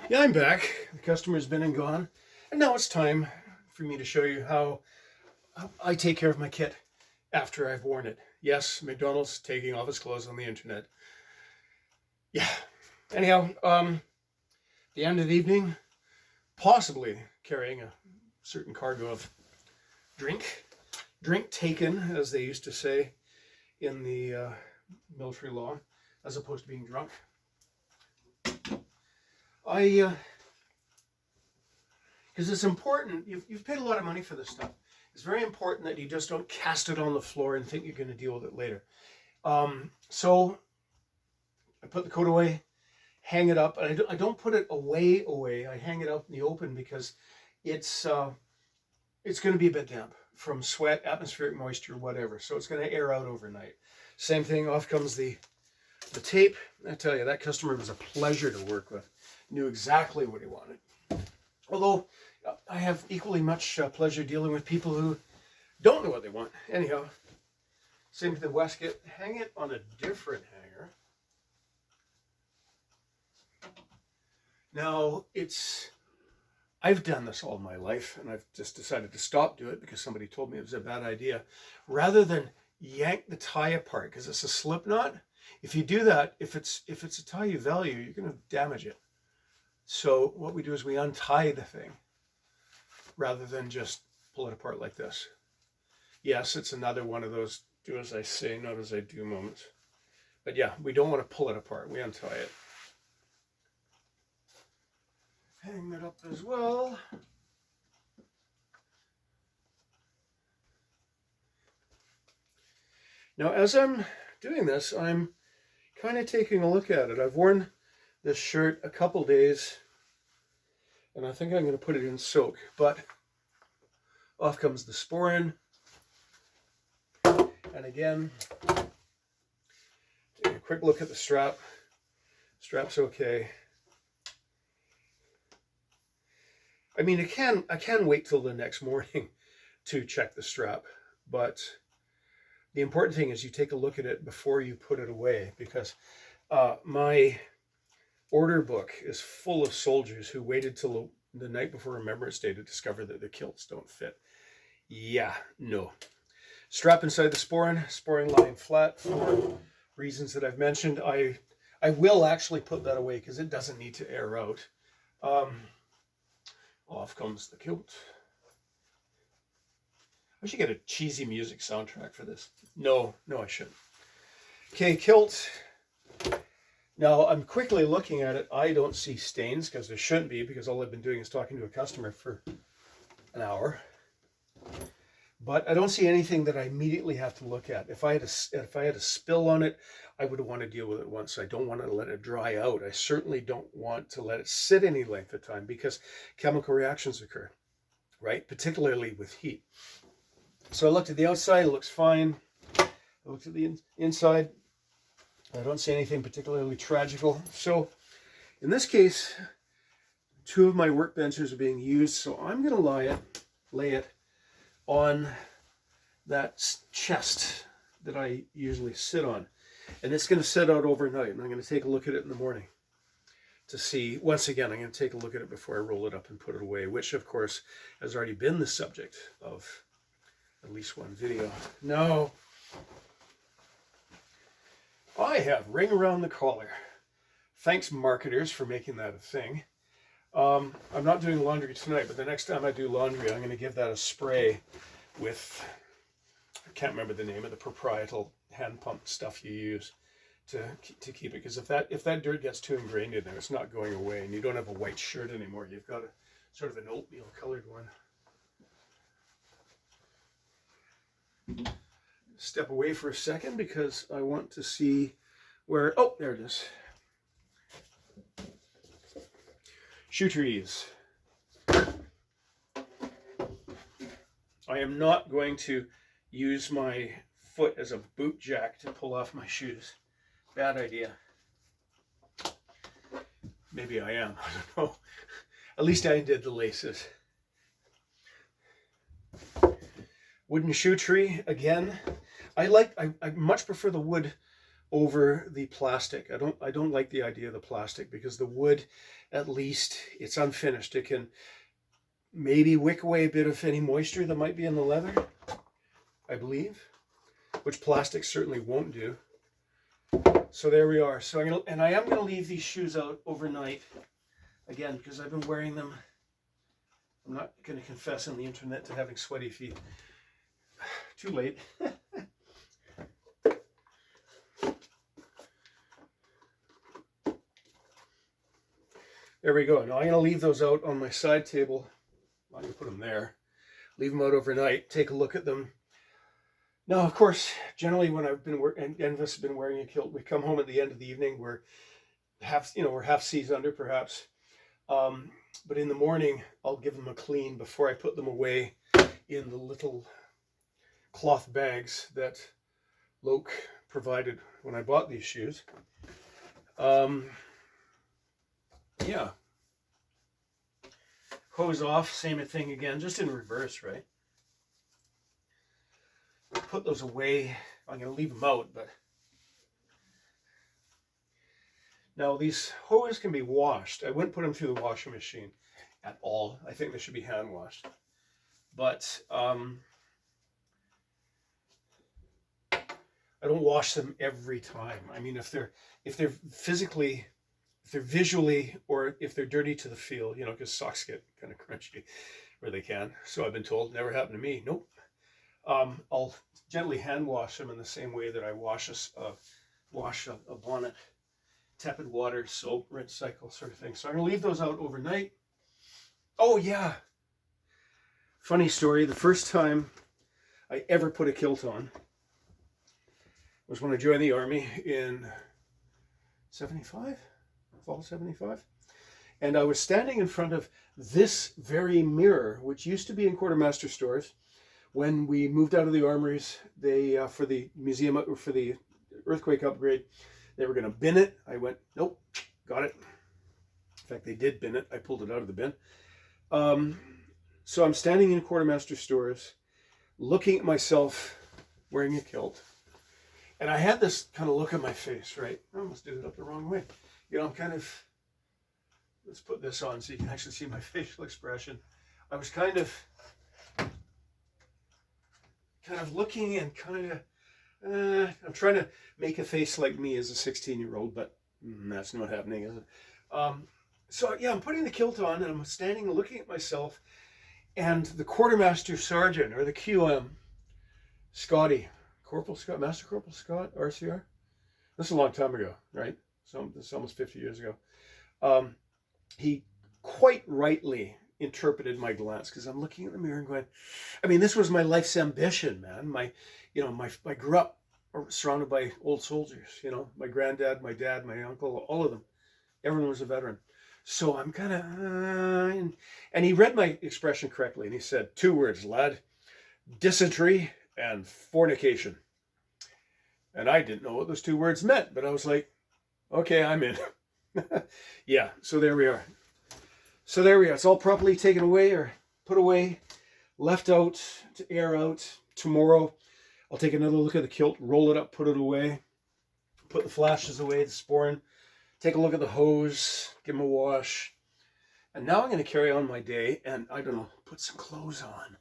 Yeah, I'm back. The customer's been and gone. And now it's time for me to show you how I take care of my kit after I've worn it. Yes, McDonald's taking off his clothes on the internet. Yeah. Anyhow, the end of the evening, possibly carrying a certain cargo of drink. Drink taken, as they used to say in the military law, as opposed to being drunk. Because it's important, you've paid a lot of money for this stuff. It's very important that you just don't cast it on the floor and think you're going to deal with it later. So I put the coat away, hang it up. And I don't put it away. I hang it out in the open because it's going to be a bit damp from sweat, atmospheric moisture, whatever. So it's going to air out overnight. Same thing, off comes the tape. I tell you, that customer was a pleasure to work with. Knew exactly what he wanted. Although I have equally much pleasure dealing with people who don't know what they want. Anyhow, same with the wasket. Hang it on a different hanger. Now, I've done this all my life, and I've just decided to stop doing it because somebody told me it was a bad idea. Rather than yank the tie apart, because it's a slip knot, if you do that, if it's a tie you value, you're going to damage it. So what we do is we untie the thing rather than just pull it apart like this. Yes, it's another one of those do as I say, not as I do moments. But yeah, we don't want to pull it apart. We untie it. Hang that up as well. Now, as I'm doing this, I'm kind of taking a look at it. I've worn this shirt a couple days, and I think I'm going to put it in soak, but off comes the sporin. And again, take a quick look at the strap. Strap's okay. I mean, I can wait till the next morning to check the strap, but the important thing is you take a look at it before you put it away, because my order book is full of soldiers who waited till the night before Remembrance Day to discover that their kilts don't fit. Yeah, no. Strap inside the sporin lying flat for reasons that I've mentioned. I will actually put that away because it doesn't need to air out. Off comes the kilt. I should get a cheesy music soundtrack for this. No, I shouldn't. Okay, kilt. Now, I'm quickly looking at it. I don't see stains, because there shouldn't be, because all I've been doing is talking to a customer for an hour. But I don't see anything that I immediately have to look at. If I had a spill on it, I would want to deal with it once. I don't want to let it dry out. I certainly don't want to let it sit any length of time, because chemical reactions occur, right? Particularly with heat. So I looked at the outside, it looks fine. I looked at the inside. I don't see anything particularly tragical. So in this case, two of my workbenches are being used, so I'm going to lay it on that chest that I usually sit on. And it's going to sit out overnight, and I'm going to take a look at it in the morning to see. Once again, I'm going to take a look at it before I roll it up and put it away, which of course has already been the subject of at least one video. Now, I have ring around the collar. Thanks, marketers, for making that a thing. I'm not doing laundry tonight, but the next time I do laundry, I'm going to give that a spray with, I can't remember the name of the proprietal hand pump stuff you use to keep it. Because if that dirt gets too ingrained in there, it's not going away, and you don't have a white shirt anymore. You've got a sort of an oatmeal colored one. Step away for a second because I want to see where, oh, there it is. Shoe trees. I am not going to use my foot as a boot jack to pull off my shoes. Bad idea. Maybe I am, I don't know. At least I did the laces. Wooden shoe tree, again. I much prefer the wood over the plastic. I don't like the idea of the plastic, because the wood, at least it's unfinished. It can maybe wick away a bit of any moisture that might be in the leather, I believe, which plastic certainly won't do. So there we are. So I am gonna leave these shoes out overnight again, because I've been wearing them. I'm not gonna confess on the internet to having sweaty feet. Too late. There we go. Now I'm going to leave those out on my side table. I'm going to put them there. Leave them out overnight. Take a look at them. Now, of course, generally when I've been working, and Envis has been wearing a kilt, we come home at the end of the evening. We're half seas under, perhaps. But in the morning, I'll give them a clean before I put them away in the little cloth bags that Loke provided when I bought these shoes. Yeah. Hose off, same thing again, just in reverse, right? Put those away. I'm going to leave them out, but now these hose can be washed. I wouldn't put them through the washing machine at all. I think they should be hand washed. But I don't wash them every time. I mean, if they're physically, if they're visually, or if they're dirty to the feel, you know, because socks get kind of crunchy where they can. So I've been told, never happened to me. Nope. I'll gently hand wash them in the same way that I wash a bonnet. Tepid water, soap, rinse cycle sort of thing. So I'm going to leave those out overnight. Oh yeah. Funny story. The first time I ever put a kilt on was when I joined the Army in 75, fall 75. And I was standing in front of this very mirror, which used to be in quartermaster stores. When we moved out of the armories, they, for the museum, or for the earthquake upgrade, they were going to bin it. I went, nope, got it. In fact, they did bin it. I pulled it out of the bin. So I'm standing in quartermaster stores, looking at myself wearing a kilt. And I had this kind of look on my face, right? I almost did it up the wrong way. You know, I'm kind of, let's put this on so you can actually see my facial expression. I was kind of looking and I'm trying to make a face like me as a 16-year-old, but that's not happening, is it? So yeah, I'm putting the kilt on and I'm standing and looking at myself, and the quartermaster sergeant, or the QM, Scotty, Corporal Scott, Master Corporal Scott, RCR. This is a long time ago, right? So this is almost 50 years ago. He quite rightly interpreted my glance, because I'm looking in the mirror and going, I mean, this was my life's ambition, man. I grew up surrounded by old soldiers, you know, my granddad, my dad, my uncle, all of them. Everyone was a veteran. So I'm kind of, and he read my expression correctly, and he said 2 words, lad: dysentery and fornication. And I didn't know what those 2 words meant, but I was like, okay, I'm in. Yeah, so there we are. So there we are. It's all properly taken away, or put away, left out to air out. Tomorrow, I'll take another look at the kilt, roll it up, put it away, put the flashes away, the sporran, take a look at the hose, give them a wash. And now I'm going to carry on my day and, I don't know, put some clothes on.